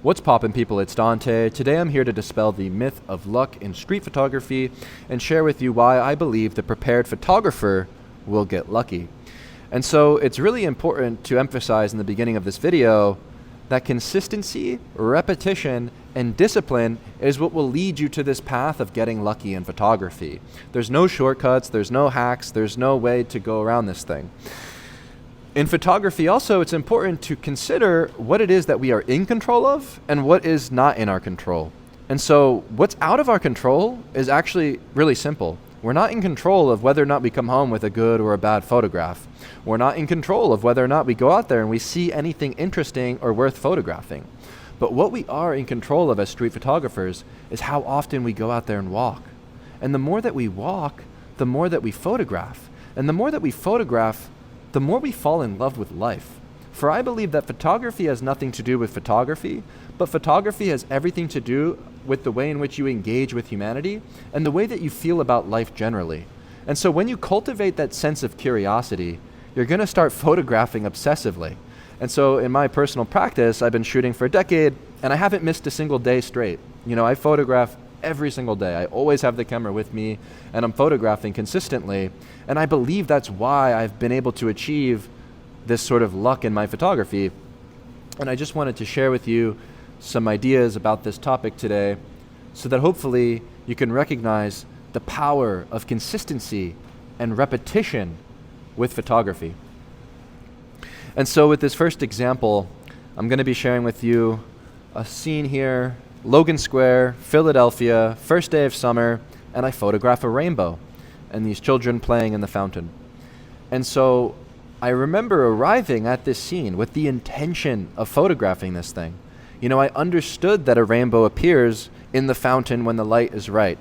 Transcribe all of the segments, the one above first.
What's poppin', people? It's Dante. Today I'm here to dispel the myth of luck in street photography and share with you why I believe the prepared photographer will get lucky. And so it's really important to emphasize in the beginning of this video that consistency, repetition, and discipline is what will lead you to this path of getting lucky in photography. There's no shortcuts, there's no hacks, there's no way to go around this thing. In photography also, it's important to consider what it is that we are in control of and what is not in our control. And so what's out of our control is actually really simple. We're not in control of whether or not we come home with a good or a bad photograph. We're not in control of whether or not we go out there and we see anything interesting or worth photographing. But what we are in control of as street photographers is how often we go out there and walk. And the more that we walk, the more that we photograph. And the more that we photograph, the more we fall in love with life. For I believe that photography has nothing to do with photography, but photography has everything to do with the way in which you engage with humanity and the way that you feel about life generally. And so when you cultivate that sense of curiosity, you're going to start photographing obsessively. And so in my personal practice, I've been shooting for a decade and I haven't missed a single day straight. You know, I photograph every single day. I always have the camera with me and I'm photographing consistently. And I believe that's why I've been able to achieve this sort of luck in my photography. And I just wanted to share with you some ideas about this topic today so that hopefully you can recognize the power of consistency and repetition with photography. And so with this first example, I'm going to be sharing with you a scene here, Logan Square, Philadelphia, first day of summer, and I photograph a rainbow and these children playing in the fountain. And so I remember arriving at this scene with the intention of photographing this thing. You know, I understood that a rainbow appears in the fountain when the light is right.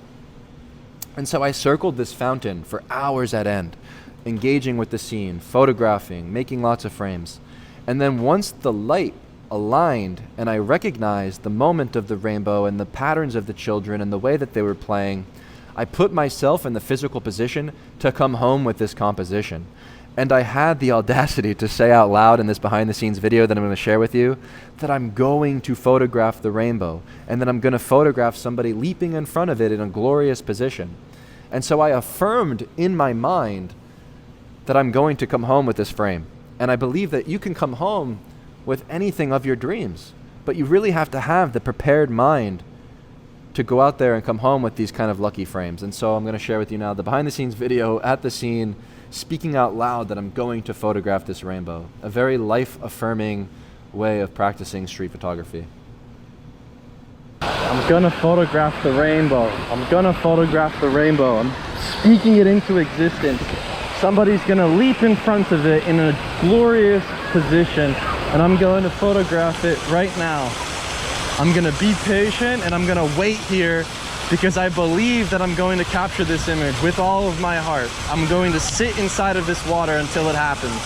And so I circled this fountain for hours at end, engaging with the scene, photographing, making lots of frames. And then once the light aligned and I recognized the moment of the rainbow and the patterns of the children and the way that they were playing, I put myself in the physical position to come home with this composition. And I had the audacity to say out loud in this behind the scenes video that I'm going to share with you that I'm going to photograph the rainbow and that I'm going to photograph somebody leaping in front of it in a glorious position. And so I affirmed in my mind that I'm going to come home with this frame. And I believe that you can come home with anything of your dreams, but you really have to have the prepared mind to go out there and come home with these kind of lucky frames. And so I'm going to share with you now the behind the scenes video at the scene, speaking out loud that I'm going to photograph this rainbow. A very life-affirming way of practicing street photography. I'm gonna photograph the rainbow. I'm gonna photograph the rainbow. I'm speaking it into existence. Somebody's gonna leap in front of it in a glorious position, and I'm going to photograph it right now. I'm gonna be patient and I'm gonna wait here because I believe that I'm going to capture this image with all of my heart. I'm going to sit inside of this water until it happens.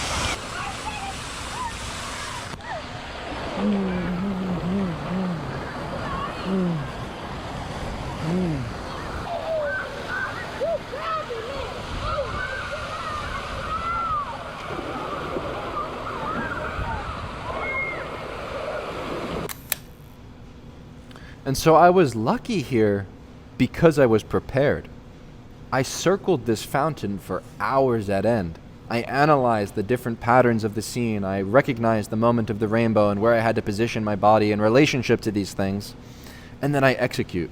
And so I was lucky here because I was prepared. I circled this fountain for hours at end. I analyzed the different patterns of the scene. I recognized the moment of the rainbow and where I had to position my body in relationship to these things. And then I execute.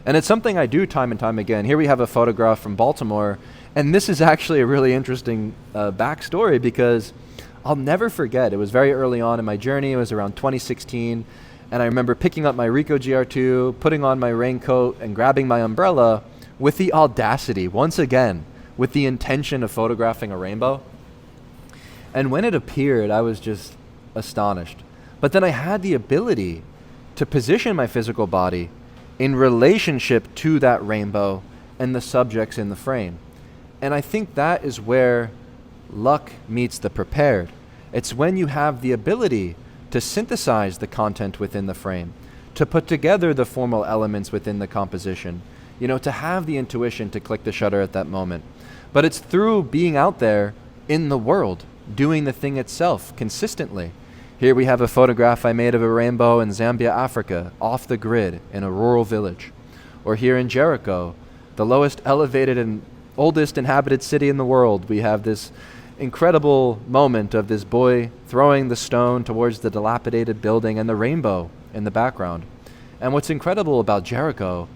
And it's something I do time and time again. Here we have a photograph from Baltimore. And this is actually a really interesting backstory because I'll never forget. It was very early on in my journey. It was around 2016. And I remember picking up my Ricoh GR2, putting on my raincoat and grabbing my umbrella with the audacity, once again, with the intention of photographing a rainbow. And when it appeared, I was just astonished. But then I had the ability to position my physical body in relationship to that rainbow and the subjects in the frame. And I think that is where luck meets the prepared. It's when you have the ability to synthesize the content within the frame, to put together the formal elements within the composition, you know, to have the intuition to click the shutter at that moment. But it's through being out there in the world, doing the thing itself consistently. Here we have a photograph I made of a rainbow in Zambia, Africa, off the grid in a rural village. Or here in Jericho, the lowest elevated and oldest inhabited city in the world, we have this incredible moment of this boy throwing the stone towards the dilapidated building and the rainbow in the background. And what's incredible about Jericho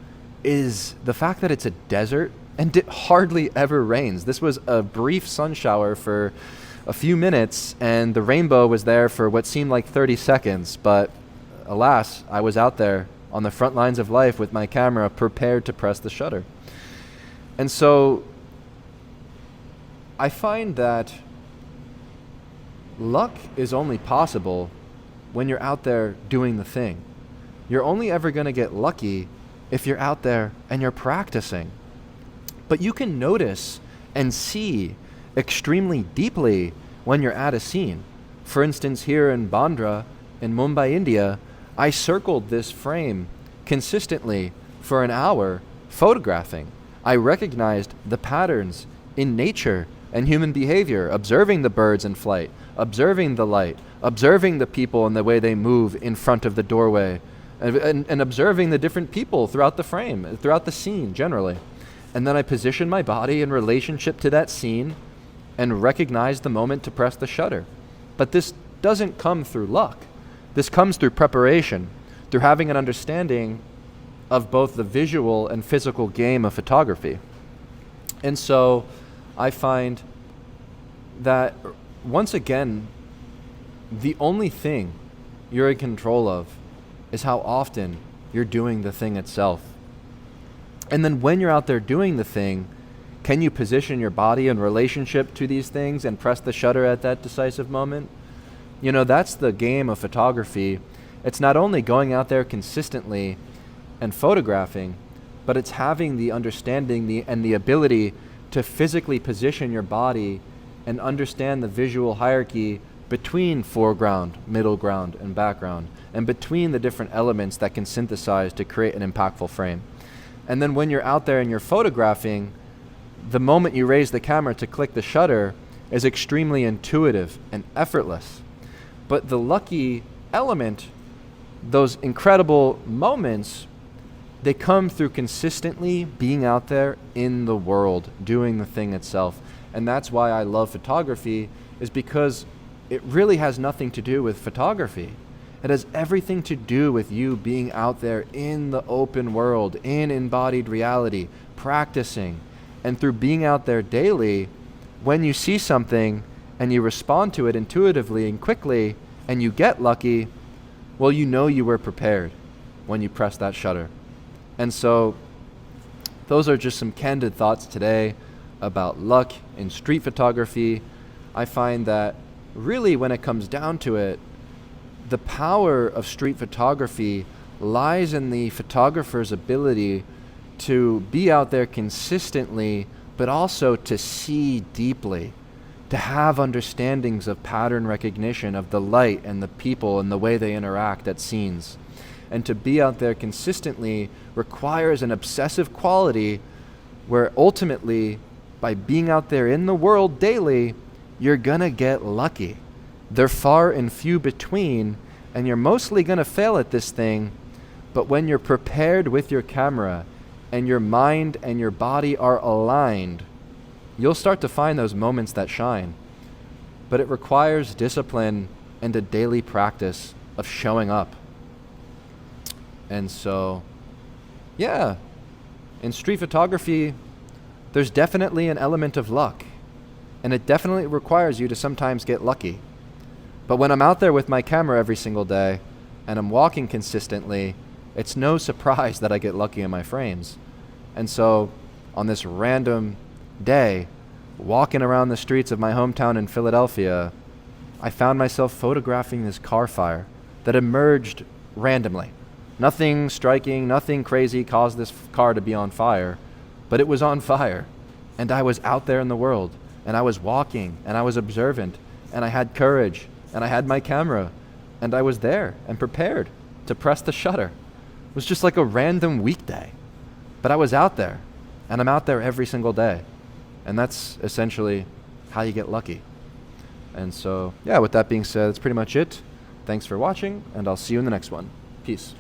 is the fact that it's a desert and it hardly ever rains. This was a brief sun shower for a few minutes, and the rainbow was there for what seemed like 30 seconds. But alas, I was out there on the front lines of life with my camera prepared to press the shutter. And so I find that luck is only possible when you're out there doing the thing. You're only ever going to get lucky if you're out there and you're practicing. But you can notice and see extremely deeply when you're at a scene. For instance, here in Bandra, in Mumbai, India, I circled this frame consistently for an hour photographing. I recognized the patterns in nature and human behavior, observing the birds in flight, observing the light, observing the people and the way they move in front of the doorway, and observing the different people throughout the frame, throughout the scene generally. And then I position my body in relationship to that scene and recognize the moment to press the shutter. But this doesn't come through luck. This comes through preparation, through having an understanding of both the visual and physical game of photography. And so I find that, once again, the only thing you're in control of is how often you're doing the thing itself. And then when you're out there doing the thing, can you position your body in relationship to these things and press the shutter at that decisive moment? You know, that's the game of photography. It's not only going out there consistently and photographing, but it's having the understanding and the ability to physically position your body and understand the visual hierarchy between foreground, middle ground, and background, and between the different elements that can synthesize to create an impactful frame. And then when you're out there and you're photographing, the moment you raise the camera to click the shutter is extremely intuitive and effortless. But the lucky element, those incredible moments, they come through consistently being out there in the world, doing the thing itself. And that's why I love photography, is because it really has nothing to do with photography. It has everything to do with you being out there in the open world, in embodied reality, practicing. And through being out there daily, when you see something and you respond to it intuitively and quickly, and you get lucky, well, you know you were prepared when you press that shutter. And so those are just some candid thoughts today about luck in street photography. I find that really, when it comes down to it, the power of street photography lies in the photographer's ability to be out there consistently, but also to see deeply, to have understandings of pattern recognition of the light and the people and the way they interact at scenes. And to be out there consistently requires an obsessive quality where ultimately, by being out there in the world daily, you're gonna get lucky. They're far and few between, and you're mostly gonna fail at this thing, but when you're prepared with your camera and your mind and your body are aligned, you'll start to find those moments that shine. But it requires discipline and a daily practice of showing up. And so, yeah, in street photography, there's definitely an element of luck, and it definitely requires you to sometimes get lucky. But when I'm out there with my camera every single day and I'm walking consistently, it's no surprise that I get lucky in my frames. And so on this random day, walking around the streets of my hometown in Philadelphia, I found myself photographing this car fire that emerged randomly. Nothing striking, nothing crazy caused this car to be on fire, but it was on fire. And I was out there in the world, and I was walking, and I was observant, and I had courage, and I had my camera, and I was there and prepared to press the shutter. It was just like a random weekday, but I was out there, and I'm out there every single day. And that's essentially how you get lucky. And so, yeah, with that being said, that's pretty much it. Thanks for watching, and I'll see you in the next one. Peace.